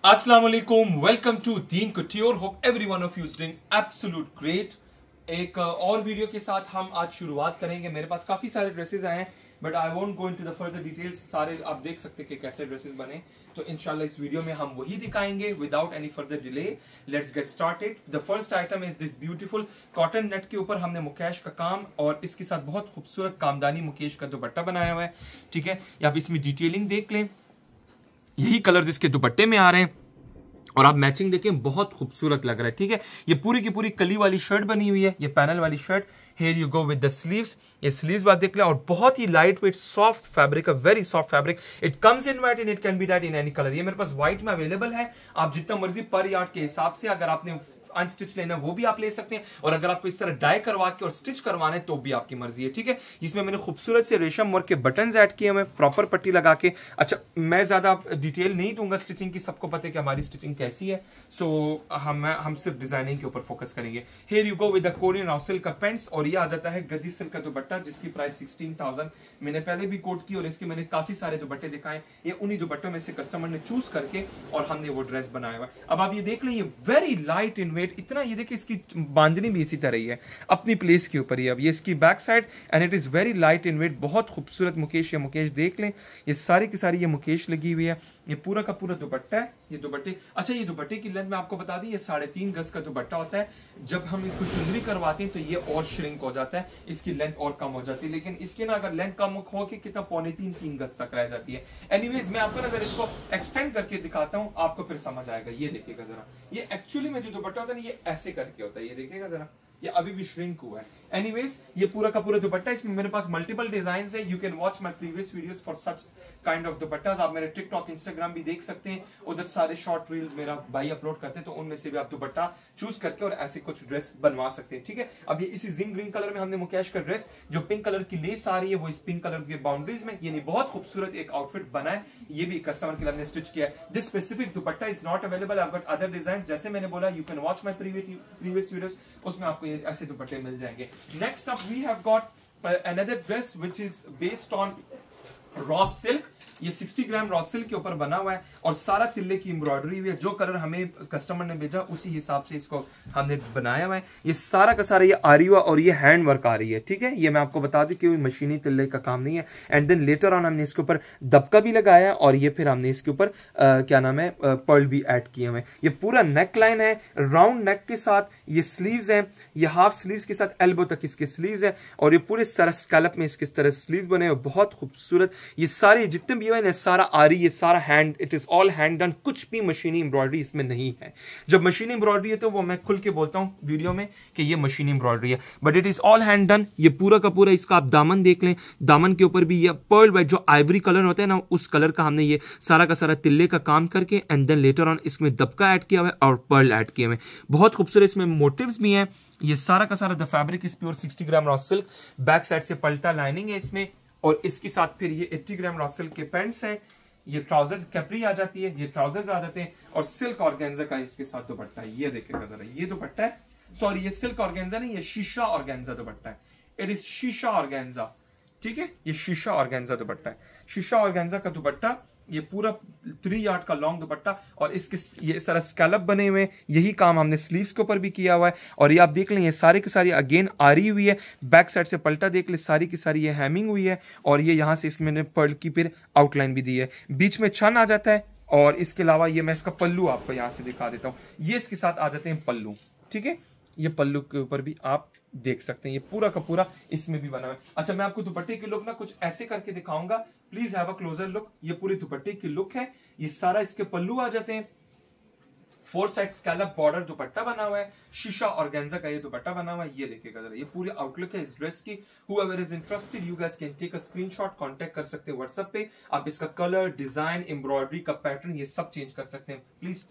अस्सलाम वालेकुम, welcome to Deen couture. Hope everyone of you is doing absolute great. एक और वीडियो के साथ हम आज शुरुआत करेंगे। मेरे पास काफी सारे ड्रेसेस आए हैं but I won't go into the further details. सारे आप देख सकते हैं कि कैसे ड्रेसेस बने, तो इंशाल्लाह इस वीडियो में हम वही दिखाएंगे without any further delay. Let's get started. The first item is this beautiful cotton net के ऊपर हमने मुकेश का काम और इसके साथ बहुत खूबसूरत कामदानी मुकेश का दुपट्टा बनाया हुआ है। ठीक है, आप इसमें डिटेलिंग देख लें, यही कलर्स इसके दुपट्टे में आ रहे हैं और आप मैचिंग देखें, बहुत खूबसूरत लग रहा है। ठीक है, ये पूरी की पूरी कली वाली शर्ट बनी हुई है, ये पैनल वाली shirt. Here you go with the sleeves, ये स्लीव्स बात देख लें और बहुत ही lightweight soft fabric, very soft fabric. It comes in white and it can be that in any colour. ये मेरे पास व्हाइट में अवेलेबल है, आप जितना मर्जी पर यार्ड के हिसाब से, अगर आपने अनस्टिच लेना वो भी आप ले सकते हैं और अगर आपको इस तरह डाई करवा के और स्टिच करवाना है तो भी आपकी मर्जी है। ठीक है, इसमें मैंने खूबसूरत से रेशम वर्क के बटन्स ऐड किए हुए, प्रॉपर पट्टी लगा के। अच्छा, मैं ज्यादा डिटेल नहीं दूंगा स्टिचिंग की, सबको पता है कि हमारी स्टिचिंग कैसी है, सो हम सिर्फ डिजाइनिंग के ऊपर फोकस करेंगे। Here you go with the Korean Rao silk का पेंट्स और ये आ जाता है गद्दी सिल्क का दुपट्टा जिसकी प्राइस 16,000 मैंने पहले भी कोट की और इसके मैंने काफी सारे दुपट्टे दिखाए। ये उन्हीं दुपट्टों में से कस्टमर ने चूज करके और हमने वो ड्रेस बनाया हुआ। अब आप ये देख लें, ये वेरी लाइट इन वेट, इतना ये देखिए इसकी बांधनी भी इसी तरह ही है अपनी प्लेस के ऊपर ही। अब ये इसकी back side and it is very light in weight, बहुत खूबसूरत मुकेश। ये मुकेश देख लें, ये सारी की सारी ये मुकेश लगी हुई है। ये पूरा का पूरा दुपट्टा है, ये दुपट्टे। अच्छा, ये दुपट्टे की लेंथ मैं आपको बता दी, ये 3.5 गज का दुपट्टा होता है। जब हम इसको चुनरी करवाते हैं तो ये और श्रिंक हो जाता है, इसकी लेंथ और कम हो जाती है, लेकिन इसकी ना अगर लेंथ कम हो के कितना 2.25-3 गज तक रह जाती है। एनीवेज, मैं आपको अगर इसको एक्सटेंड करके दिखाता हूँ आपको फिर समझ आएगा। ये देखिएगा जरा, ये एक्चुअली में जो दुपट्टा होता है ना, ये ऐसे करके होता है, ये देखिएगा जरा, ये अभी भी श्रिंक हुआ है। एनीवेज, ये पूरा का पूरा दुपट्टा, इसमें मेरे पास मल्टीपल डिजाइंस है। You can watch my previous videos for such kind of dupattas. आप मेरे टिकटॉक, इंस्टाग्राम भी देख सकते हैं, उधर सारे शॉर्ट रील्स मेरा भाई अपलोड करते हैं, तो उनमें से भी आप दुपट्टा चूज करके और ऐसे कुछ ड्रेस बनवा सकते हैं। ठीक है, अब ये इसी जिंक ग्रीन कलर में हमने मुकेश का ड्रेस, जो पिंक कलर की लेस आ रही है वो इस पिंक कलर के बाउंड्रीज में, यानी बहुत खूबसूरत एक आउटफिट बना है। ये भी कस्टमर के लिए हमने स्टिच किया है। This specific dupatta is not available, I have got other designs. जैसे मैंने बोला, you can watch my previous videos, उसमें आपको ये ऐसे दुपट्टे मिल जाएंगे। Next up we have got another dress which is based on raw silk. ये 60 ग्राम रॉ सिल्क के ऊपर बना हुआ है और सारा तिल्ले की एम्ब्रॉयडरी हुई है। जो कलर हमें कस्टमर ने भेजा उसी हिसाब से इसको हमने बनाया हुआ है। ये सारा का सारा ये आरी हुआ और ये हैंड वर्क आ रही है। ठीक है, ये मैं आपको बता दूं कि मशीनी तिल्ले का काम नहीं है। एंड देन लेटर ऑन हमने इसके ऊपर दबका भी लगाया और ये फिर हमने इसके ऊपर क्या नाम है, पर्ल भी ऐड किए हुए। ये पूरा नेक लाइन है, राउंड नेक के साथ ये स्लीव्स है, ये हाफ स्लीव्स के साथ एल्बो तक इसके स्लीव्स है और ये पूरे सारा स्कैलप में इसके तरह स्लीव बने हुए, बहुत खूबसूरत। ये सारे जितने भी है सारा आरी, ये सारा hand, it is all hand done, कुछ भी मशीनी एम्ब्रॉयडरी इसमें नहीं है। जब मशीनी एम्ब्रॉयडरी है तो वो मैं खुल के बोलता हूं वीडियो में कि ये मशीनी एम्ब्रॉयडरी है, but it is all hand done. ये पूरा का पूरा, इसका आप दामन देख लें, दामन के ऊपर भी ये पर्ल वाइट जो आइवरी कलर होता है ना, उस कलर का हमने ये सारा का सारा तिल्ले का काम करके एंड देन लेटर ऑन इसमें दबका ऐड किया हुआ है और पर्ल ऐड किए हुए। बहुत खूबसूरत इसमें मोटिव्स भी हैं। ये सारा का सारा the fabric is pure 60 gram raw silk. Back side से पल्टा लाइनिंग है इसमें और इसके साथ फिर ये 80 ग्राम रॉ सिल्क के पैंट्स हैं। ये ट्राउजर कैप्री आ जाती है, ये ट्राउजर्स आ जाते हैं और सिल्क ऑर्गेन्जा का इसके साथ दुपट्टा है। ये देखिएगा जरा, ये दुपट्टा है, सॉरी ये सिल्क ऑर्गेन्जा नहीं, ये शीशा ऑर्गेन्जा दुपट्टा है। इट इज शीशा ऑर्गेन्जा। ठीक है, ये शीशा ऑर्गेन्जा दुपट्टा है। शीशा ऑर्गेन्जा का दुपट्टा, ये पूरा 3 यार्ड का लॉन्ग दुपट्टा और इसके ये सारा स्कैलप बने हुए हैं। यही काम हमने स्लीव्स के ऊपर भी किया हुआ है और ये आप देख लें, ये सारे की सारी अगेन आरी हुई है। बैक साइड से पल्टा देख ले, सारी की सारी ये हैमिंग हुई है और ये यहाँ से इसमें मैंने पर्ल की फिर आउटलाइन भी दी है। बीच में छन आ जाता है और इसके अलावा ये मैं इसका पल्लू आपको यहाँ से दिखा देता हूँ। ये इसके साथ आ जाते हैं पल्लू। ठीक है, ये पल्लू के ऊपर भी आप देख सकते हैं, ये पूरा का पूरा इसमें भी बना हुआ है। अच्छा, मैं आपको दुपट्टे की लुक ना कुछ ऐसे करके दिखाऊंगा, please have a closure look. ये पूरी दुपट्टे की लुक है, ये सारा इसके पल्लू आ जाते हैं। 4 साइड स्कैलप बॉर्डर दुपट्टा बना हुआ है, शीशा ऑर्गेन्जा का ये दुपट्टा बना हुआ है। ये देखिएगा जरा, ये पूरी आउटलुक है इस ड्रेस की। whoever is interested, you guys can take a screenshot, contact कर सकते हैं व्हाट्सएप पे। आप इसका कलर, डिजाइन, एम्ब्रॉयडरी का पैटर्न ये सब चेंज कर सकते हैं। प्लीज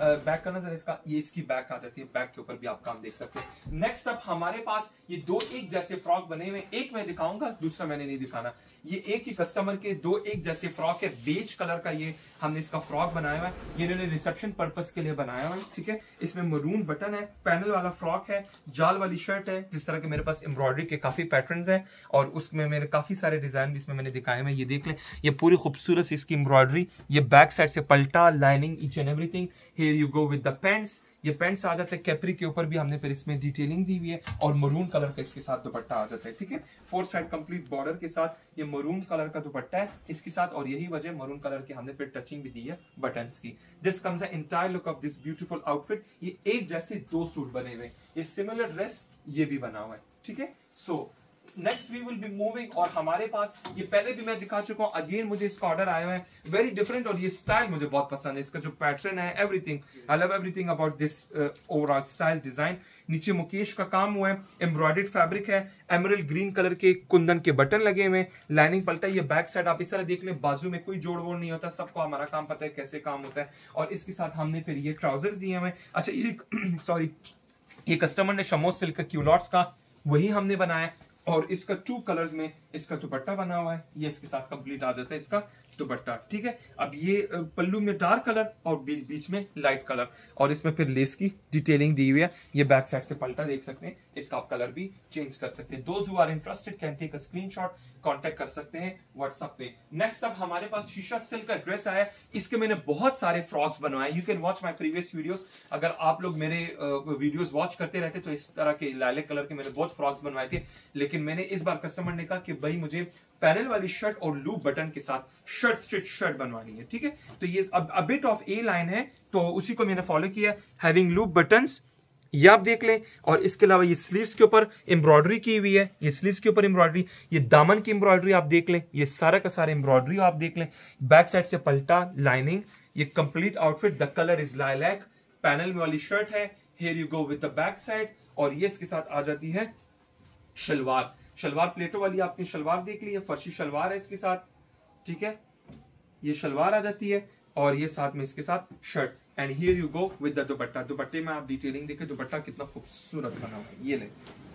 बैक करना सर इसका, ये इसकी बैक आ जाती है, बैक के ऊपर भी आप काम देख सकते हैं। नेक्स्ट अप हमारे पास ये 2 एक जैसे फ्रॉक बने हुए, एक मैं दिखाऊंगा, दूसरा मैंने नहीं दिखाना। ये एक ही कस्टमर के 2 एक जैसे फ्रॉक है, बेज कलर का ये हमने इसका फ्रॉक बनाया हुआ है, ये इन्होंने रिसेप्शन पर्पस के लिए बनाया हुआ है, ठीक है। इसमें मरून बटन है, पैनल वाला फ्रॉक है, जाल वाली शर्ट है, जिस तरह के मेरे पास एम्ब्रॉयडरी के काफी पैटर्न्स हैं और उसमें मेरे काफी सारे डिजाइन भी इसमें मैंने दिखाए हुए। ये देख लें, ये पूरी खूबसूरत सी इसकी एम्ब्रॉयडरी, ये बैक साइड से पल्टा, lining, each and everything. Here you go with the pants, ये पैंट्स आ जाते हैं कैपरी के ऊपर भी हमने फिर इसमें डिटेलिंग दी हुई है और मरून कलर का इसके साथ दुपट्टा आ जाता है, ठीक है। 4 साइड कंप्लीट बॉर्डर के साथ ये मरून कलर का दुपट्टा है इसके साथ, और यही वजह मरून कलर की हमने फिर टचिंग भी दी है बटन्स की। This comes the entire look of this beautiful outfit. ये एक जैसे 2 सूट बने हुए, ये सिमिलर ड्रेस ये भी बना हुआ है, ठीक है। So next we will be moving, और हमारे पास ये पहले भी मैं दिखा चुका हूँ, अगेन मुझे इसका ऑर्डर आया है, वेरी डिफरेंट, और ये स्टाइल मुझे बहुत पसंद है, इसका जो पैटर्न है, everything, I love everything about this overall style design. नीचे मुकेश का काम हुआ है, एम्ब्रॉयडर्ड फैब्रिक है, एमरल्ड ग्रीन कलर के कुंदन के बटन लगे हुए, लाइनिंग पलटा, ये बैक साइड आप इस तरह देख लें, बाजू में कोई जोड़ वोड़ नहीं होता, सबको हमारा काम पता है कैसे काम होता है। और इसके साथ हमने फिर ये ट्राउजर दिए हुए, अच्छा ये सॉरी ये कस्टमर ने शमोज सिल्क का क्यूलॉट्स का वही हमने बनाया, और इसका 2 कलर्स में इसका दुपट्टा बना हुआ है, ये इसके साथ कंप्लीट आ जाता है इसका दुपट्टा, ठीक है। अब ये पल्लू में डार्क कलर और बीच में लाइट कलर, और इसमें फिर लेस की डिटेलिंग दी हुई है। ये बैक साइड से पल्टा देख सकते हैं, इसका आप कलर भी चेंज कर सकते हैं। Those who are interested can take a screenshot, contact कर सकते हैं व्हाट्सएप पे। नेक्स्ट अब हमारे पास शीशा सिल्क का ड्रेस आया है, इसके मैंने बहुत सारे फ्रॉक्स बनवाए, you can watch my previous videos. अगर आप लोग मेरे वीडियोस वॉच करते रहते तो इस तरह के लाइलेक कलर के मैंने बहुत फ्रॉक्स बनवाए थे, लेकिन मैंने इस बार कस्टमर ने कहा कि भाई मुझे पैनल वाली शर्ट और लूप बटन के साथ शर्ट स्ट्रिच शर्ट बनवानी है, ठीक है। तो ये अब a bit of A line है, तो उसी को मैंने फॉलो किया, हैविंग लूप बटन्स, ये आप देख लें। और इसके अलावा ये स्लीव्स के ऊपर एम्ब्रॉयडरी की हुई है, ये स्लीव्स के ऊपर एम्ब्रॉयडरी, ये दामन की एम्ब्रॉयडरी आप देख लें, ये सारा का सारा एम्ब्रॉयडरी आप देख लें। बैक साइड से पल्टा, लाइनिंग, ये complete outfit, the colour is lilac, panel वाली शर्ट है, here you go with the back side, और ये इसके साथ आ जाती है शलवार, शलवार प्लेटों वाली आपने शलवार देख ली है, फर्शी शलवार है इसके साथ, ठीक है। ये शलवार आ जाती है, और ये साथ में इसके साथ shirt, and here you go with the दुपट्टा। दुपट्टे में आप डिटेलिंग देखें, दुपट्टा कितना खूबसूरत बना हुआ है, ये ले,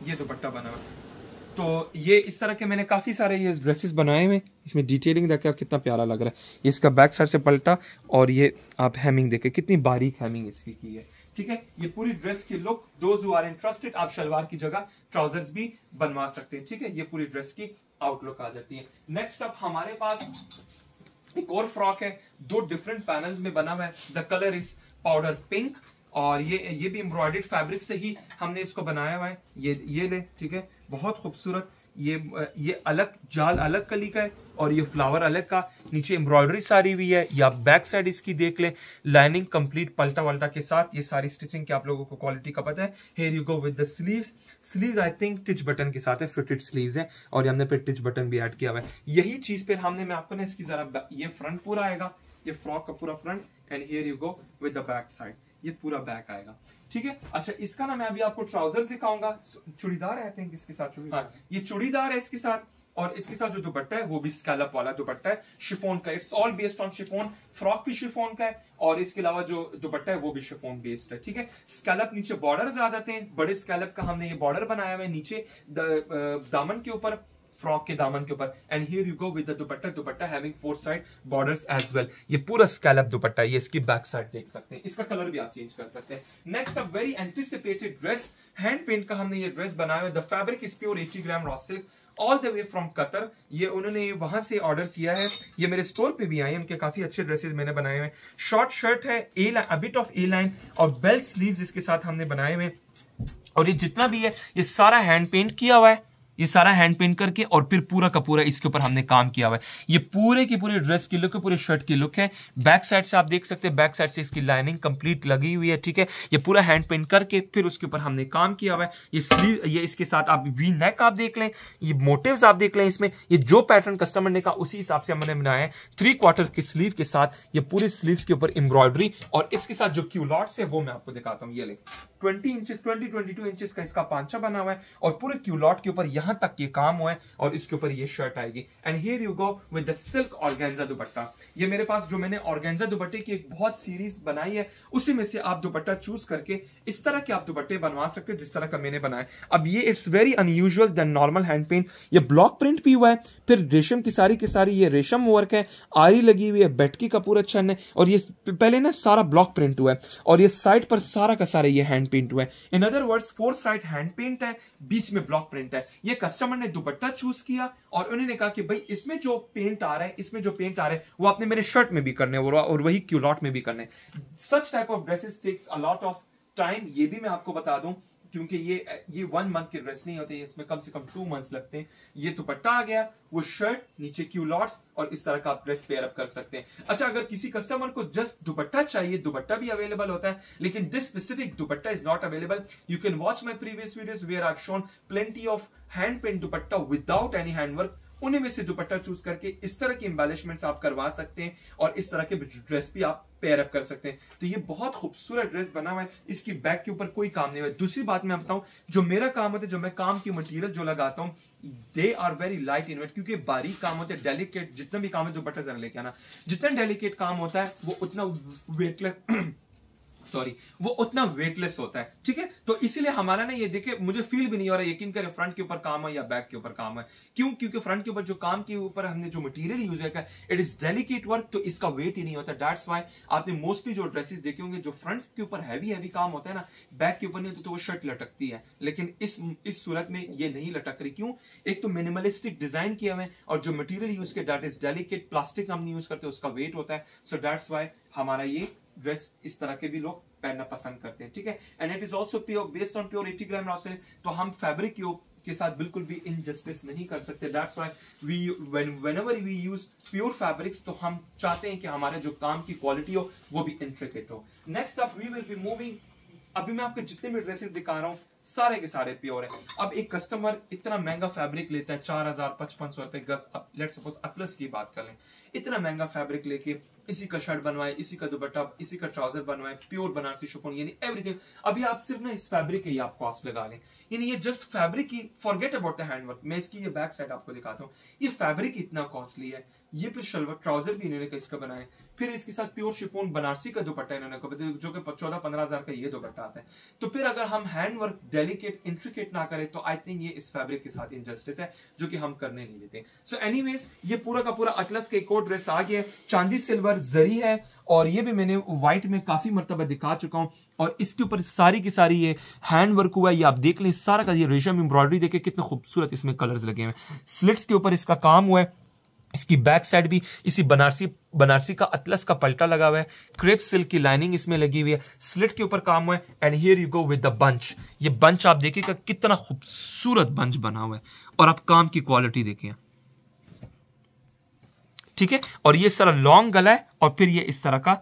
ये दुपट्टा बना हुआ है। तो ये इस तरह के मैंने काफी सारे ये ड्रेसेस बनाए हुए, इसमें डिटेलिंग देखें आप कितना प्यारा लग रहा है। ये इसका बैक साइड से पलटा, और ये आप हेमिंग देखें कितनी बारीक हेमिंग इसकी की है, ठीक है। ये पूरी ड्रेस की look, those who are interested, आप शलवार की जगह ट्राउजर्स भी बनवा सकते हैं, ठीक है। ये पूरी ड्रेस की आउटलुक आ जाती है। नेक्स्ट अप हमारे पास एक और फ्रॉक है, 2 डिफरेंट पैनल्स में बना हुआ है, the colour is powder pink, और ये भी एम्ब्रॉयडर्ड फैब्रिक से ही हमने इसको बनाया हुआ है, ये ले, ठीक है, बहुत खूबसूरत। ये अलग जाल अलग कली का है, और ये फ्लावर अलग का, नीचे एम्ब्रॉयडरी सारी हुई है, या बैक साइड इसकी देख ले, लाइनिंग कंप्लीट पल्टा वल्टा के साथ, ये सारी स्टिचिंग की आप लोगों को क्वालिटी का पता है। Here you go with the sleeves, sleeves I think teach button के साथ है, फिटेड स्लीव्स है, और हमने फिर टिच बटन भी ऐड किया हुआ है। यही चीज फिर हमने, मैं आपको ना इसकी जरा, ये फ्रंट पूरा आएगा, ये फ्रॉक का पूरा front, and here you go with the back side, ये पूरा बैक आएगा, ठीक है। अच्छा इसका ना मैं अभी आपको ट्राउजर्स दिखाऊंगा, चूड़ीदार है आई थिंक इसके साथ, हाँ ये चूड़ीदार है इसके साथ, और इसके साथ जो दुपट्टा है वो भी स्कैलप वाला दुपट्टा है, शिफॉन का, it's all based on chiffon. Frock भी शिफॉन का है, और इसके अलावा जो दुपट्टा है वो भी शिफॉन बेस्ड है, ठीक है। स्कैलप नीचे बॉर्डर्स आ जाते हैं, बड़े स्कैलप का हमने ये बॉर्डर बनाया हुआ है नीचे दामन के ऊपर, फ्रॉक के दामन के ऊपर, and here you go with the dupatta, dupatta having 4 side borders as well. ये पूरा स्कैलप दुपट्टा है, ये इसकी बैक साइड देख सकते हैं, इसका कलर भी आप चेंज कर सकते हैं। Next a very anticipated dress, hand paint का हमने ये ड्रेस बनाया है, the fabric is pure 80 gram raw silk, all the way from Qatar. ये उन्होंने वहां से ऑर्डर किया है, ये मेरे स्टोर पे भी आए हैं, उनके काफी अच्छे ड्रेसेस मैंने बनाए हुए। शॉर्ट शर्ट है, a bit of A line, और बेल्ट स्लीव्स इसके साथ हमने बनाए हुए, और ये जितना भी है ये सारा हैंड पेंट किया हुआ है, ये सारा हैंड पेंट करके, और फिर पूरा का पूरा इसके ऊपर हमने काम किया हुआ है। ये पूरे की पूरी ड्रेस की लुक है, पूरे शर्ट की लुक है। बैक साइड से आप देख सकते हैं, बैक साइड से इसकी लाइनिंग कंप्लीट लगी हुई है, ठीक है। ये पूरा हैंड पेंट करके फिर उसके ऊपर हमने काम किया हुआ है। ये स्लीव, ये इसके साथ आप वी नेक आप देख लें, ये मोटिव्स आप देख लें इसमें, ये जो पैटर्न कस्टमर ने कहा उसी हिसाब से हमने बनाया है। 3/4 की स्लीव के साथ ये पूरे स्लीव्स के ऊपर एम्ब्रॉयडरी, और इसके साथ जो क्यूलॉट्स है वो मैं आपको दिखाता हूँ, ये ले 22 इंचेस का इसका पांचा बना हुआ है और पूरे क्यूलॉट के ऊपर यहां तक ये काम हुआ है और इसके ऊपर ये शर्ट आएगी। And here you go with the silk organza दुपट्टा। ये मेरे पास जो मैंने ऑर्गेन्जा दुपट्टे की एक बहुत सीरीज बनाई है, उसी में से आप दुपट्टा चूज करके इस तरह के आप दुपट्टे बनवा सकते हैं जिस तरह का मैंने बनाया। अब ये it's very unusual then normal hand paint. ये ब्लॉक प्रिंट भी हुआ है, फिर रेशम की सारी ये रेशम वर्क है, आरी लगी हुई है, बेटकी का पूरा छन है और ये पहले ना सारा ब्लॉक प्रिंट हुआ है और ये साइड पर सारा का सारा ये हैंड पेंट हुआ है। In other words 4 side hand paint है, बीच में ब्लॉक प्रिंट है। ये कस्टमर ने दुपट्टा चूज किया और उन्होंने कहा कि भाई इसमें जो पेंट आ रहा है वो आपने मेरे शर्ट में भी करने और वही क्यूलॉट में भी करने। Such type of dresses takes a lot of time, ये भी मैं आपको बता दूं, क्योंकि ये 1 मंथ के ड्रेस नहीं होते, इसमें कम से कम 2 मंथ्स लगते हैं। ये दुपट्टा आ गया, वो शर्ट, नीचे क्यूलॉट्स और इस तरह का आप ड्रेस पेयर अप कर सकते हैं। अच्छा, अगर किसी कस्टमर को जस्ट दुपट्टा चाहिए, दुपट्टा भी अवेलेबल होता है, लेकिन this specific dupatta is not available. You can watch my previous videos where I have shown plenty of hand paint dupatta without any handwork. उन्हीं में से दुपट्टा चूज करके इस तरह की एम्बेलिशमेंट्स आप करवा सकते हैं और इस तरह के ड्रेस भी आप पेयर अप कर सकते हैं। तो ये बहुत खूबसूरत ड्रेस बना हुआ है, इसकी बैक के ऊपर कोई काम नहीं हुआ। दूसरी बात मैं बताऊं, जो मेरा काम होता है, जो मैं काम की मटेरियल जो लगाता हूं, they are very light in weight, क्योंकि बारीक काम होते हैं, डेलिकेट जितना भी काम है, दुपट्टा जरा लेके आना, जितना डेलिकेट काम होता है वो उतना वेटलेस वो उतना वेटलेस होता है। ठीक है, तो इसीलिए हमारा ना ये देखिए, मुझे फील भी नहीं हो रहा, यकीन करें, फ्रंट के ऊपर काम है या बैक के ऊपर काम है। क्यों? क्योंकि फ्रंट के ऊपर जो काम के ऊपर हमने जो मटेरियल यूज किया, इट इज डेलिकेट वर्क, तो इसका वेट ही नहीं होता। दैट्स व्हाई आपने मोस्टली जो ड्रेसेस देखे होंगे, जो फ्रंट के ऊपर हैवी काम होता है ना, बैक के ऊपर नहीं होता, तो वो शर्ट लटकती है। लेकिन इस सूरत में ये नहीं लटक रही। क्यों? एक तो मिनिमलिस्टिक डिजाइन किया हुआ है और जो मटेरियल यूज किया दैट इज डेलिकेट, प्लास्टिक हम नहीं यूज करते, उसका वेट होता है। सो दैट्स व्हाई हमारा ये ड्रेस इस तरह के भी लोग पहनना पसंद करते हैं। ठीक है, and it is also pure, based on pure 80 gram raw silk, तो हम फैब्रिक के साथ बिल्कुल भी इनजस्टिस नहीं कर सकते। That's why we whenever we use pure fabrics, तो हम चाहते हैं कि हमारे जो काम की क्वालिटी हो वो भी इंट्रिकेट हो। Next up we will be moving, अभी मैं आपको जितने भी ड्रेसेस दिखा रहा हूं सारे के सारे प्योर है। अब एक कस्टमर इतना महंगा फैब्रिक लेता है, 4000-5500 रुपए गज, अब लेट्स सपोज अटलस की बात कर लें, इतना महंगा फैब्रिक लेके इसी का शर्ट बनवाए, इसी का दुपट्टा, इसी का ट्राउजर बनवाए, प्योर बनारसी शिफॉन, यानी एवरीथिंग। अभी आप सिर्फ ना इस फैब्रिक के ही आप कॉस्ट लगा लें, यानी ये जस्ट फैब्रिक की, फॉरगेट अबाउट द हैंडवर्क। मैं इसकी ये बैक साइड आपको दिखाता हूँ, ये फैब्रिक इतना कॉस्टली है। ये फिर शलवार ट्राउजर भी इन्होंने इसका बनाया, फिर इसके साथ प्योर शिफॉन बनारसी का दुपट्टा इन्होंने जो कि 14-15 हजार का ये दुपट्टा आता है। तो फिर अगर हम हैंडवर्क डेलिकेट इंट्रिकेट ना करें, तो आई थिंक ये इस फैब्रिक के साथ इनजस्टिस है, जो कि हम करने नहीं देते। सो एनीवेज, ये पूरा का पूरा अटलस का एक और ड्रेस आ गया, चांदी सिल्वर जरी है और ये भी मैंने व्हाइट में काफी मर्तबा दिखा चुका हूं और इसके ऊपर सारी की सारी ये हैंड वर्क हुआ है। ये आप देख लें, सारा का ये रेशम एम्ब्रॉयडरी देखे कितने खूबसूरत इसमें कलर्स लगे हुए हैं। स्लिट्स के ऊपर इसका काम हुआ है। इसकी बैक साइड भी इसी बनारसी का अतलस का पल्टा लगा हुआ है, क्रेप सिल्क की लाइनिंग इसमें लगी हुई है, स्लिट के ऊपर काम हुआ है। And here you go with the bunch. ये बंच आप देखिएगा कितना खूबसूरत बंच बना हुआ है और आप काम की क्वालिटी देखिए। ठीक है, और ये सारा लॉन्ग गला है और फिर ये इस तरह का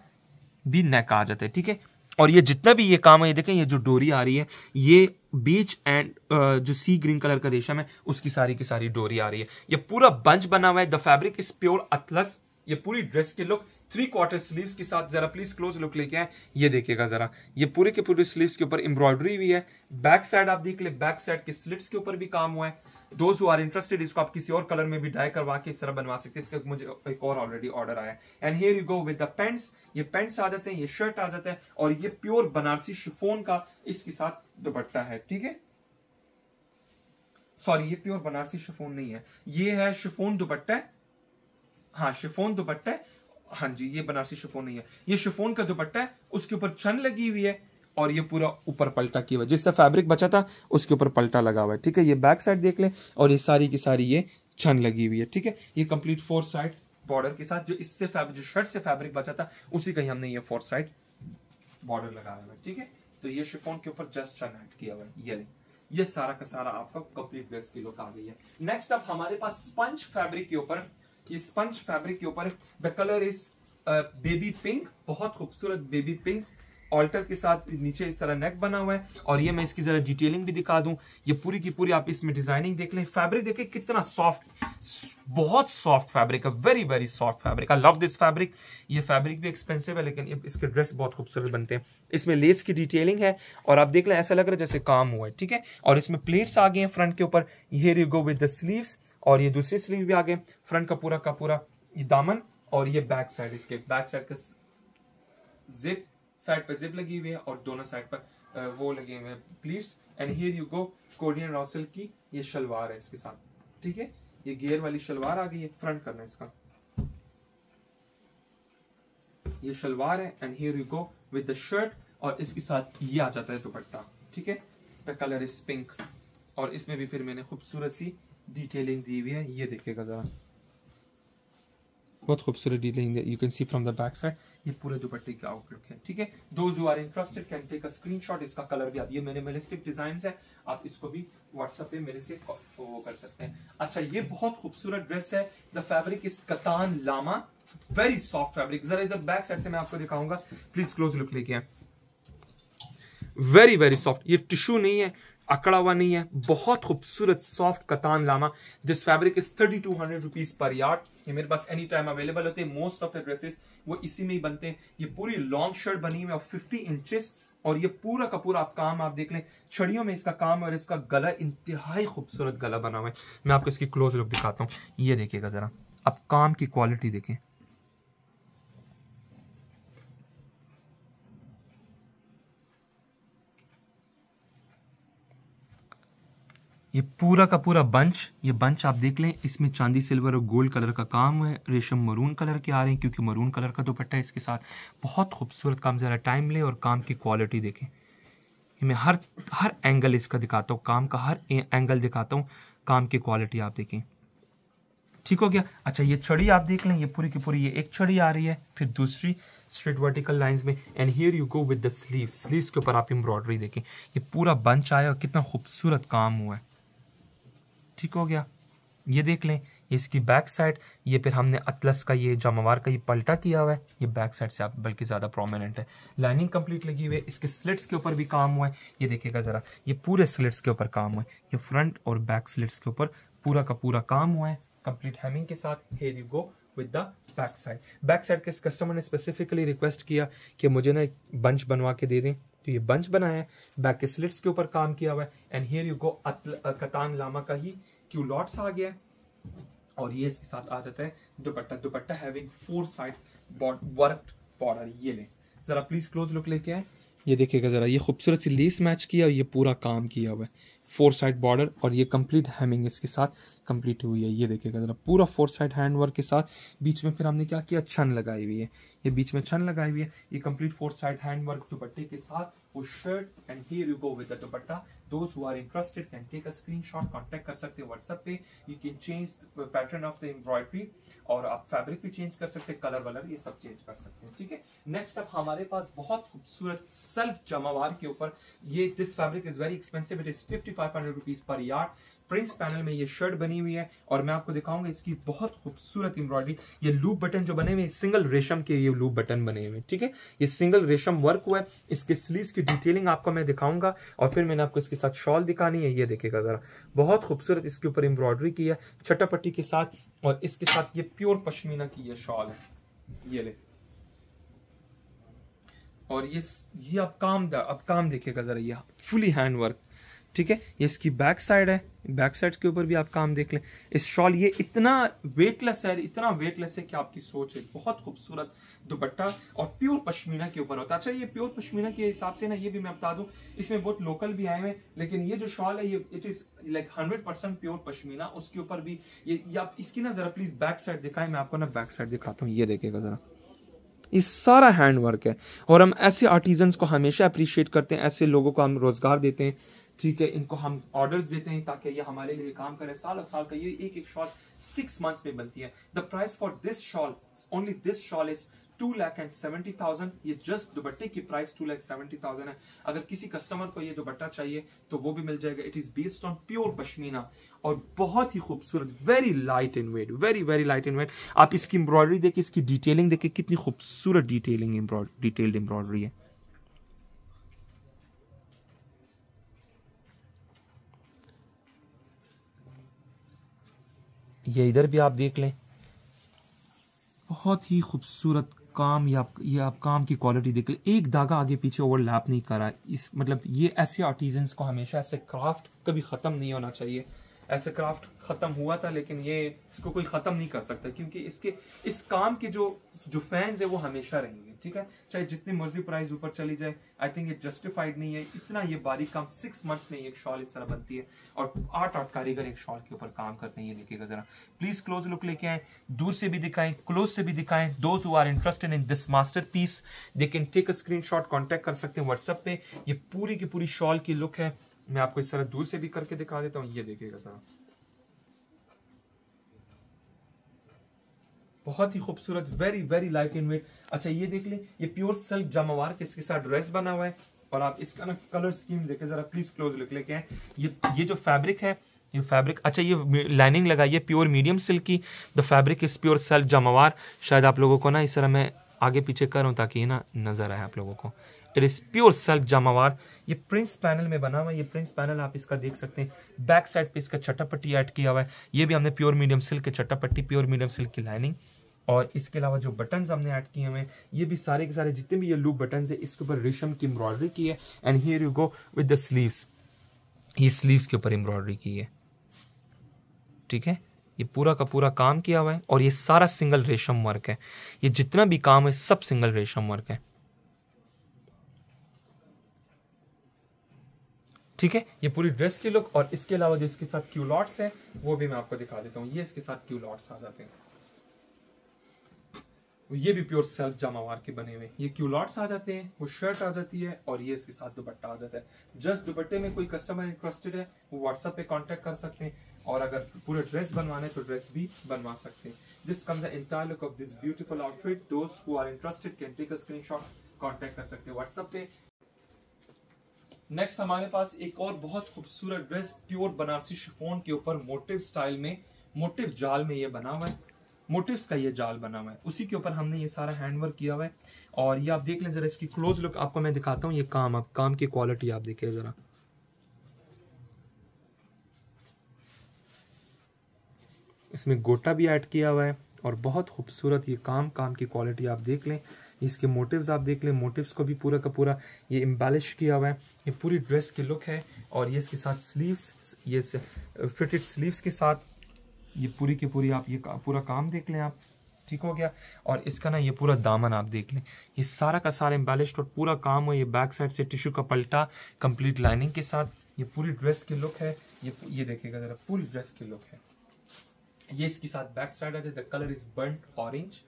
भी नेक आ जाता है। ठीक है, और ये जितना भी ये काम है, ये देखें, ये जो डोरी आ रही है, ये बीच एंड जो सी ग्रीन कलर का रेशम है, उसकी सारी की सारी डोरी आ रही है। ये पूरा बंच बना हुआ है। द फैब्रिक इज प्योर अतलस। ये पूरी ड्रेस के लुक 3/4 स्लीव्स के साथ, जरा प्लीज क्लोज लुक लेके आए, ये देखिएगा जरा, ये पूरे के पूरे स्लीव्स के ऊपर एम्ब्रॉयडरी भी है। बैक साइड आप देख ले, बैक साइड के स्लिट्स के ऊपर भी काम हुआ है। दोज हु आर इंटरेस्टेड, इसको आप किसी और कलर में भी डाई करवा के इस तरह बनवा सकते हैं। इसका मुझे एक और ऑलरेडी ऑर्डर आया है। And here you go with the pants. ये पैंट्स आ जाते हैं, ये शर्ट आ जाता है और ये प्योर बनारसी शिफॉन का इसके साथ दुपट्टा है। ठीक है, सॉरी, ये प्योर बनारसी शिफॉन नहीं है, ये है शिफॉन दुपट्टा है। हाँ, शिफॉन दुपट्टा है। हाँ जी, ये बनारसी शिफॉन नहीं है, ये शिफॉन का दुपट्टा है, उसके ऊपर छन लगी हुई है और ये पूरा ऊपर पलटा किया हुआ है, जिससे फैब्रिक बचा था उसके ऊपर पलटा लगा हुआ है। ठीक है, ये बैक साइड देख लें और ये सारी की सारी ये छन लगी हुई है। ठीक है, ये कंप्लीट 4 साइड बॉर्डर के साथ, जो इससे जो शर्ट से फैब्रिक बचा था उसी का ही हमने ये 4 साइड बॉर्डर लगाया हुआ है। ठीक है, तो ये शिफॉन के ऊपर जस्ट छन ऐड किया हुआ है। ये सारा का सारा आपका कंप्लीट ड्रेस की लुक आ गई है। नेक्स्ट अब हमारे पास स्पंज फैब्रिक के ऊपर, इस स्पंज फैब्रिक के ऊपर the colour is baby pink, बहुत खूबसूरत बेबी पिंक। ऑल्टर के साथ नीचे इस तरह नेक बना हुआ है। और ये मैं इसकी जरा डिटेलिंग भी दिखा दूं, ये पूरी की पूरी आप इसमें डिजाइनिंग देख लें। फैब्रिक देखिए कितना सॉफ्ट, बहुत सॉफ्ट फैब्रिक है, very very soft fabric. I love this fabric. ये फैब्रिक भी एक्सपेंसिव है लेकिन इसके ड्रेस बहुत खूबसूरत बनते हैं। इसमें लेस की डिटेलिंग है और आप देख लें ऐसा लग रहा है जैसे काम हुआ है, ठीक है। और इसमें प्लेट्स आ गए हैं फ्रंट के ऊपर। Here you go with the sleeves, और ये दूसरी स्लीव भी आ गए फ्रंट का पूरा ये दामन, और ये बैक साइड, इसके बैक साइड का जिप, साइड पर जिप लगी हुई है और दोनों साइड पर वो लगे हुए हैं pleats. And here you go Korean raw silk की ये शलवार है इसके साथ, ठीक है। ये घेर वाली शलवार आ गई है, फ्रंट करना इसका, ये शलवार है। And here you go with the shirt, और इसके साथ ये आ जाता है दुपट्टा, ठीक है। द कलर इज पिंक, और इसमें भी फिर मैंने खूबसूरत सी डिटेलिंग दी हुई है, ये देखिएगा जरा, बहुत खूबसूरत डिटेलिंग है। You can see from the back side ये पूरे दुपट्टे का आउटलुक है, ठीक है। Those who are interested can take a screenshot. इसका कलर भी आप, ये मिनिमलिस्टिक डिजाइन्स है, आप इसको भी व्हाट्सएप पे मेरे से वो कर सकते हैं। अच्छा, ये बहुत खूबसूरत ड्रेस है। द फैब्रिक इज कतान लामा, वेरी सॉफ्ट फैब्रिक। जरा इधर बैक साइड से मैं आपको दिखाऊंगा, प्लीज क्लोज लुक लेके आए। वेरी वेरी सॉफ्ट, ये टिश्यू नहीं है, अकड़ा हुआ नहीं है, बहुत खूबसूरत सॉफ्ट कतान लामा। This fabric is 3200 rupees per yard. ये मेरे पास एनी टाइम अवेलेबल होते हैं। मोस्ट ऑफ द ड्रेसेस वो इसी में ही बनते हैं। ये पूरी लॉन्ग शर्ट बनी हुई है 50 इंचेस, और ये पूरा का पूरा आप काम आप देख लें, छड़ियों में इसका काम है, और इसका गला इंतहाई खूबसूरत गला बना हुआ है। मैं आपको इसकी क्लोज लुक दिखाता हूँ, ये देखिएगा जरा, आप काम की क्वालिटी देखें। ये पूरा का पूरा बंच, ये बंच आप देख लें, इसमें चांदी सिल्वर और गोल्ड कलर का काम है। रेशम मरून कलर के आ रहे हैं क्योंकि मरून कलर का दुपट्टा है इसके साथ। बहुत खूबसूरत काम, जरा टाइम ले और काम की क्वालिटी देखें। मैं हर एंगल इसका दिखाता हूँ, काम का हर एंगल दिखाता हूँ, काम की क्वालिटी आप देखें, ठीक हो गया। अच्छा, ये छड़ी आप देख लें, ये पूरी की पूरी, ये एक छड़ी आ रही है, फिर दूसरी स्ट्रेट वर्टिकल लाइंस में। And here you go with the sleeves, sleeves के ऊपर आप एम्ब्रॉयडरी देखें, ये पूरा बंच आया और कितना खूबसूरत काम हुआ है, ठीक हो गया। ये देख लें, इसकी बैक साइड, ये फिर हमने अतलस का ये जामवार का ये पलटा किया हुआ है, ये बैक साइड से आप बल्कि ज्यादा प्रोमिनेंट है। लाइनिंग कंप्लीट लगी हुई है, इसके स्लिट्स के ऊपर भी काम हुआ है, ये देखिएगा जरा, ये पूरे स्लिट्स के ऊपर काम हुआ है, ये फ्रंट और बैक स्लिट्स के ऊपर पूरा का पूरा काम हुआ है कंप्लीट हेमिंग के साथ। Here you go with the back side. Back side के कस्टमर ने स्पेसिफिकली रिक्वेस्ट किया कि मुझे ना एक बंच बनवा के दे दें, तो ये बंच बनाया है, बैक के स्लिट्स के ऊपर काम किया हुआ है। एंड हियर यू गो कतान लामा का ही क्यूलॉट्स आ गया, और ये इसके साथ आ जाता है दुपट्टा। Dupatta having 4 side worked border. ये ले जरा प्लीज क्लोज लुक लेके आए, ये देखिएगा जरा, ये खूबसूरत सी लेस मैच किया और ये पूरा काम किया हुआ है, 4 साइड बॉर्डर, और ये कंप्लीट हेमिंग इसके साथ कंप्लीट हुई है। ये देखिएगा जरा, पूरा 4 साइड हैंड वर्क के साथ। बीच में फिर हमने क्या किया, छन लगाई हुई है, ये बीच में छन लगाई हुई है, ये कंप्लीट 4 साइड हैंड वर्क दुपट्टे के साथ वो shirt. And here you go with the dupatta. Those who are interested can take a screenshot, contact कर सकते हैं व्हाट्सएप पे। You can change the pattern of the embroidery, और आप फैब्रिक भी चेंज कर सकते हैं, कलर वलर ये सब चेंज कर सकते हैं, ठीक है। नेक्स्ट अप हमारे पास बहुत खूबसूरत सेल्फ जमावार के ऊपर, ये this fabric is very expensive, it is 5500 rupees per yard. Prince panel में ये शर्ट बनी हुई है, और मैं आपको दिखाऊंगा इसकी बहुत खूबसूरत एम्ब्रॉयडरी। ये लूप बटन जो बने हुए, सिंगल रेशम के ये लूप बटन बने हुए, ठीक है, ये सिंगल रेशम वर्क हुआ है। इसके स्लीव्स की डिटेलिंग आपको मैं दिखाऊंगा, और फिर मैंने आपको इसके साथ शॉल दिखानी है, ये देखिएगा जरा, बहुत खूबसूरत इसके ऊपर एम्ब्रॉयडरी की है चटापट्टी के साथ, और इसके साथ ये प्योर पश्मीना की ये शॉल है, ये ले। और ये अब काम देखिएगा जरा, ये फुली हैंड वर्क, ठीक है। ये इसकी बैक साइड है, बैक साइड के ऊपर भी आप काम देख लें। इस शॉल ये इतना वेटलेस है, इतना वेटलेस है कि आपकी सोच है। बहुत खूबसूरत दुपट्टा, और प्योर पश्मीना के ऊपर होता है। अच्छा, ये प्योर पश्मीना के हिसाब से ना, ये भी मैं बता दूं, इसमें बहुत लोकल भी आए हुए, लेकिन ये जो शॉल है ये it is like 100% pure pashmina. उसके ऊपर भी ये आप इसकी ना जरा प्लीज बैक साइड दिखाएं, मैं आपको ना बैक साइड दिखाता हूँ, ये देखिएगा जरा, इस सारा हैंड वर्क है। और हम ऐसे आर्टिजन्स को हमेशा अप्रिशिएट करते हैं, ऐसे लोगों को हम रोजगार देते हैं, ठीक है, इनको हम ऑर्डर्स देते हैं ताकि ये हमारे लिए काम करें। साल का ये एक शॉल 6 मंथ्स में बनती है। The price for this shawl, only this shawl is 2,70,000। ये जस्ट दुपट्टे की प्राइस 2,70,000 है। अगर किसी कस्टमर को ये दुपट्टा चाहिए तो वो भी मिल जाएगा। It is based on pure pashmina, और बहुत ही खूबसूरत, very light in weight, very very light in weight. आप इसकी एम्ब्रॉयडरी देखिए, इसकी डिटेलिंग देखिए, कितनी खूबसूरत डिटेल्ड एम्ब्रॉयडरी है। ये इधर भी आप देख लें, बहुत ही खूबसूरत काम। ये आप काम की क्वालिटी देख लें, एक धागा आगे पीछे ओवरलैप नहीं कर रहा है। इस मतलब ये ऐसे आर्टिजन्स को हमेशा, ऐसे क्राफ्ट कभी ख़त्म नहीं होना चाहिए। ऐसे क्राफ्ट ख़त्म हुआ था लेकिन ये इसको कोई ख़त्म नहीं कर सकता, क्योंकि इसके इस काम के जो फैंस है वो हमेशा रहेंगे, ठीक है, चाहे जितनी मर्जी प्राइस ऊपर चली जाए। आई थिंक ये जस्टिफाइड नहीं है। इतना ये बारीक काम 6 मंथ्स में एक शॉल इस तरह बनती है और 8 कारीगर एक शॉल के ऊपर काम करते हैं। ये देखिएगा जरा, प्लीज क्लोज लुक लेके आए, दूर से भी दिखाएं, क्लोज से भी दिखाएं। Those who are interested in this masterpiece they can take a screenshot, contact कर सकते हैं व्हाट्सएप पे। ये पूरी की पूरी शॉल की लुक है। मैं आपको इस तरह दूर से भी करके दिखा देता हूँ। ये देखिएगा जरा, बहुत ही खूबसूरत, very very light in weight. अच्छा ये देख लें, ये प्योर सिल्क जामावार के इसके साथ ड्रेस बना हुआ है और आप इसका ना कलर स्कीम देखें जरा, प्लीज क्लोज लुक लेके आए। ये जो फैब्रिक है, ये फैब्रिक, अच्छा ये लाइनिंग लगाई है प्योर मीडियम सिल्क की। The fabric is pure silk Jamawar. शायद आप लोगों को ना इस तरह मैं आगे पीछे करूँ ताकि ये ना नजर आए आप लोगों को। It is pure silk Jamawar. ये प्रिंस पैनल में बना हुआ है। ये प्रिंस पैनल आप इसका देख सकते हैं, बैक साइड पे इसका चट्टापट्टी ऐड किया हुआ है। ये भी हमने प्योर मीडियम सिल्क के चट्टापट्टी, प्योर मीडियम सिल्क की लाइनिंग, और इसके अलावा जो बटन्स हमने ऐड किए हुए हैं, ये भी सारे के सारे जितने भी ये लूप बटन्स है, इसके ऊपर रेशम की एम्ब्रॉयडरी की है। And here you go with the sleeves, ये स्लीव्स के ऊपर एम्ब्रॉयडरी की है, ठीक है। ये पूरा का पूरा काम किया हुआ है और ये सारा सिंगल रेशम वर्क है। ये जितना भी काम है सब सिंगल रेशम वर्क है, ठीक है। ये पूरी ड्रेस की लुक, और इसके अलावा जो इसके साथ क्यूलॉट्स है वो भी मैं आपको दिखा देता हूँ। ये इसके साथ क्यूलॉट्स आ जाते हैं, ये भी प्योर सेल्फ जामावार के बने हुए। ये क्यूलॉट्स आ जाते हैं, वो शर्ट आ जाती है और ये इसके साथ दुपट्टा आ जाता है। जस्ट दुपट्टे में कोई कस्टमर इंटरेस्टेड है वो व्हाट्सएप पे कांटेक्ट कर सकते हैं, और अगर पूरे ड्रेस बनवाने तो ड्रेस भी बनवा सकते हैं। This comes the entire look of this beautiful outfit. दोस्त who are interested can take a screenshot, contact कर सकते हैं व्हाट्सएप पे। नेक्स्ट हमारे पास एक और बहुत खूबसूरत ड्रेस प्योर बनारसी शिफॉन के ऊपर मोटिव स्टाइल में, मोटिव जाल में ये बना हुआ है। मोटिव्स का ये जाल बना हुआ है, उसी के ऊपर हमने ये सारा हैंडवर्क किया हुआ है। और ये आप देख लें जरा, इसकी क्लोज लुक आपको मैं दिखाता हूँ। ये काम, आप काम की क्वालिटी आप देखिए जरा, इसमें गोटा भी ऐड किया हुआ है और बहुत खूबसूरत ये काम की क्वालिटी आप देख लें। इसके मोटिव्स आप देख लें, मोटिव्स को भी पूरा का पूरा ये एम्बेलिश किया हुआ है। ये पूरी ड्रेस की लुक है, और ये इसके साथ स्लीव्स, ये फिटेड स्लीव्स के साथ ये पूरी की पूरी आप ये पूरा काम देख लें आप, ठीक हो गया। और इसका ना ये पूरा दामन आप देख लें, ये सारा का सारा एम्बेलिश्ड और पूरा काम हो। ये बैक साइड से टिश्यू का पल्टा कंप्लीट लाइनिंग के साथ, ये पूरी ड्रेस की लुक है। ये देखिएगा जरा, पूरी ड्रेस की लुक है। ये इसके साथ बैक साइड आ जाए, the colour is burnt orange,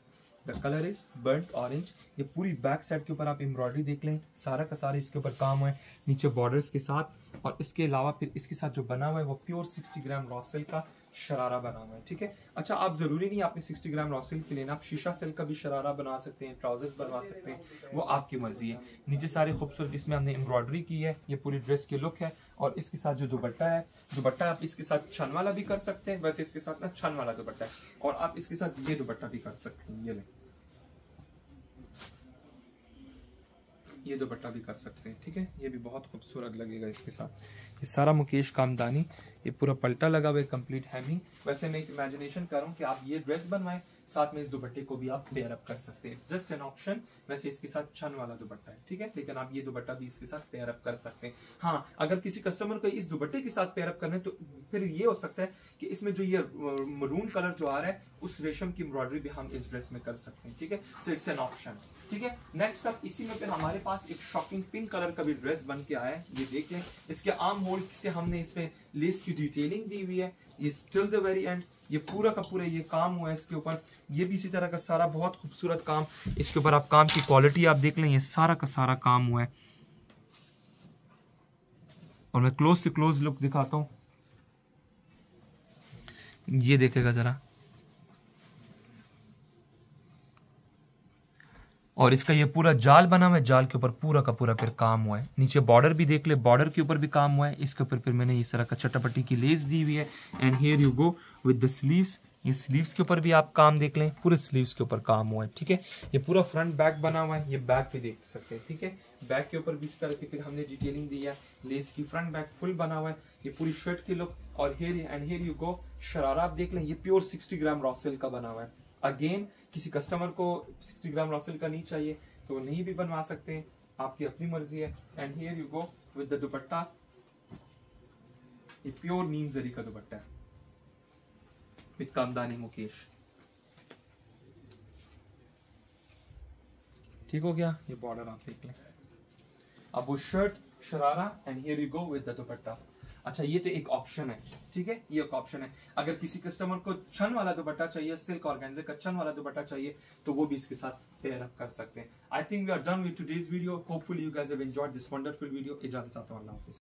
the colour is burnt orange. ये पूरी बैक साइड के ऊपर आप एम्ब्रॉयडरी देख लें, सारा का सारा इसके ऊपर काम हुआ है नीचे बॉर्डर्स के साथ। और इसके अलावा फिर इसके साथ जो बना हुआ है वो प्योर 60 ग्राम रॉ सिल्क का शरारा बना हुआ है, ठीक है। अच्छा, आप जरूरी नहीं आपने 60 ग्राम रॉ सिल्क के लेना, आप शीशा सिल्क का भी शरारा बना सकते हैं, ट्राउजर्स बनवा सकते हैं, वो आपकी मर्जी है। नीचे सारे खूबसूरत इसमें हमने एम्ब्रॉयडरी की है। ये पूरी ड्रेस की लुक है। और इसके साथ जो दुपट्टा है, दुपट्टा आप इसके साथ छन वाला भी कर सकते हैं, वैसे इसके साथ ना छन वाला दुपट्टा है, और आप इसके साथ ये दुपट्टा भी कर सकते हैं। ये लें, ये दुपट्टा भी कर सकते हैं, ठीक है। ये भी बहुत खूबसूरत लगेगा इसके साथ। ये सारा मुकेश कामदानी, ये पूरा पल्टा लगा हुआ है, कंप्लीट हैमिंग। वैसे मैं एक इमेजिनेशन कर रहा हूँ कि आप ये ड्रेस बनवाएं, साथ में इस दुपट्टे को भी आप पेयर अप कर सकते हैं। Just an option. वैसे इसके साथ छन वाला दुपट्टा है, ठीक है, लेकिन आप ये दुपट्टा भी इसके साथ पेयर अप कर सकते हैं। हाँ, अगर किसी कस्टमर को इस दुपट्टे के साथ पेयर अप करना है तो फिर ये हो सकता है कि इसमें जो ये मरून कलर जो आ रहा है उस रेशम की एम्ब्रॉयडरी भी हम इस ड्रेस में कर सकते हैं, ठीक है। सो इट्स एन ऑप्शन, ठीक है। नेक्स्ट अप इसी में फिर हमारे पास एक शॉकिंग पिंक कलर का भी ड्रेस बन के आया है। ये देख लें, इसके आर्म होल से हमने इसमें लेस की डिटेलिंग दी हुई है। ये स्टिल द वेरी एंड, ये पूरा का पूरा ये काम हुआ है इसके ऊपर। ये भी इसी तरह का सारा बहुत खूबसूरत काम इसके ऊपर। आप काम की क्वालिटी आप देख लें, ये सारा का सारा काम हुआ है। और मैं क्लोज से क्लोज लुक दिखाता हूं, ये देखेगा जरा। और इसका ये पूरा जाल बना हुआ है, जाल के ऊपर पूरा का पूरा फिर काम हुआ है। नीचे बॉर्डर भी देख ले, बॉर्डर के ऊपर भी काम हुआ है। इसके ऊपर फिर मैंने इस तरह का चटापट्टी की लेस दी हुई है। And here you go with the sleeves, ये स्लीव्स के ऊपर भी आप काम देख लें, पूरे स्लीव्स के ऊपर काम हुआ है, ठीक है। ये पूरा फ्रंट बैक बना हुआ है, ये बैक भी देख सकते हैं, ठीक है। बैक के ऊपर भी इस तरह की फिर हमने डिटेलिंग दी है, लेस की, फ्रंट बैक फुल बना हुआ है, ये पूरी शर्ट की लुक। और हियर यू गो, शरारा आप देख लें, ये प्योर 60 ग्राम रॉ सिल्क का बना हुआ है। अगेन किसी कस्टमर को 60 ग्राम रॉ सिल्क का नहीं चाहिए तो नहीं भी बनवा सकते हैं, आपकी अपनी मर्जी है। And here you go with the दुपट्टा, ये प्योर नीम जरी का दुपट्टा है विद कामदानी मुकेश, ठीक हो गया। ये बॉर्डर आप देख लें। अब वो shirt, sharara and here you go with the दुपट्टा। अच्छा, ये तो एक ऑप्शन है, ठीक है, ये एक ऑप्शन है। अगर किसी कस्टमर को छन वाला दुपट्टा चाहिए, सिल्क ऑर्गेन्जा का छन वाला दुपट्टा चाहिए, तो वो भी इसके साथ पेयर अप कर सकते हैं। I think we are done with today's video. Hopefully you guys have enjoyed this wonderful video. इजाजत चाहता हूं, अल्लाह हाफिज।